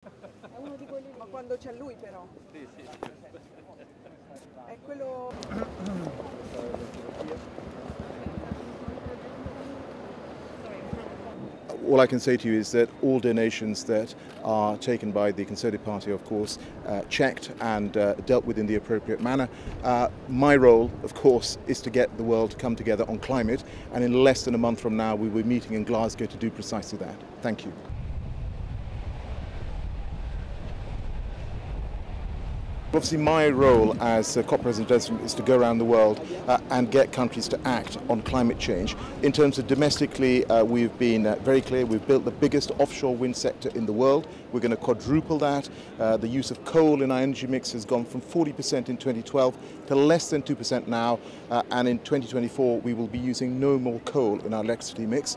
È uno di quelli, ma quando c'è lui però. Sì, sì. È quello... All I can say to you is that all donations that are taken by the Conservative Party, of course, checked and dealt with in the appropriate manner. My role, of course, is to get the world to come together on climate, and in less than a month from now we will be meeting in Glasgow to do precisely that. Thank you. Obviously, my role as COP President is to go around the world and get countries to act on climate change. In terms of domestically, we've been very clear. We've built the biggest offshore wind sector in the world. We're going to quadruple that. The use of coal in our energy mix has gone from 40% in 2012 to less than 2% now. And in 2024, we will be using no more coal in our electricity mix.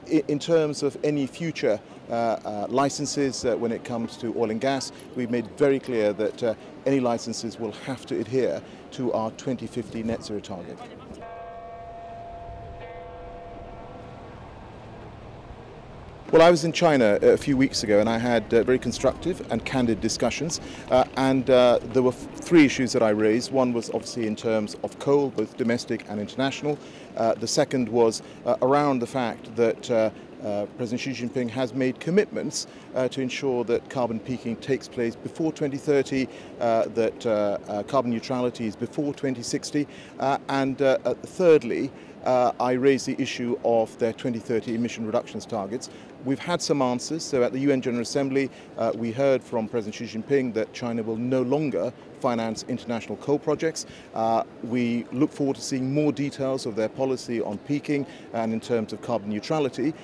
In terms of any future licenses when it comes to oil and gas, we've made very clear that any licenses will have to adhere to our 2050 net zero target. Well, I was in China a few weeks ago and I had very constructive and candid discussions and there were three issues that I raised. One was obviously in terms of coal, both domestic and international. The second was around the fact that President Xi Jinping has made commitments to ensure that carbon peaking takes place before 2030, that carbon neutrality is before 2060, and thirdly, I raised the issue of their 2030 emission reductions targets. We've had some answers. So at the UN General Assembly, we heard from President Xi Jinping that China will no longer finance international coal projects. We look forward to seeing more details of their policy on peaking and in terms of carbon neutrality.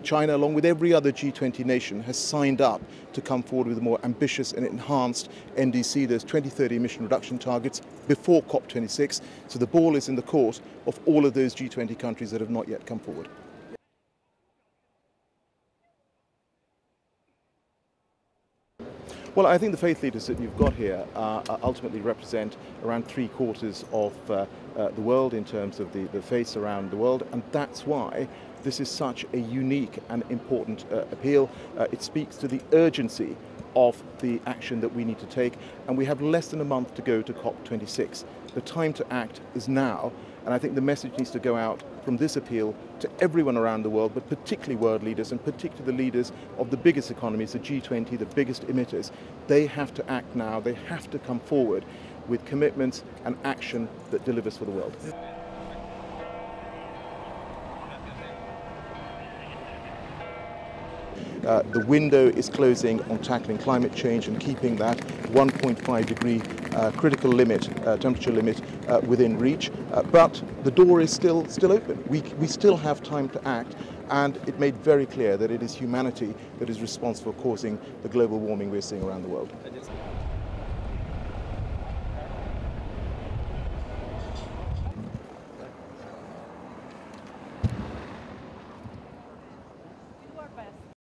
China, along with every other G20 nation, has signed up to come forward with a more ambitious and enhanced NDC, those 2030 emission reduction targets, before COP26. So the ball is in the court of all of those G20 countries that have not yet come forward. Well, I think the faith leaders that you've got here ultimately represent around 3/4 of the world in terms of the faiths around the world, and that's why this is such a unique and important appeal. It speaks to the urgency of the action that we need to take, and we have less than a month to go to COP26. The time to act is now, and I think the message needs to go out from this appeal to everyone around the world, but particularly world leaders and particularly the leaders of the biggest economies, the G20, the biggest emitters. They have to act now. They have to come forward with commitments and action that delivers for the world. The window is closing on tackling climate change and keeping that 1.5 degree critical limit, temperature limit within reach. But the door is still open. We still have time to act, and it made very clear that it is humanity that is responsible for causing the global warming we're seeing around the world.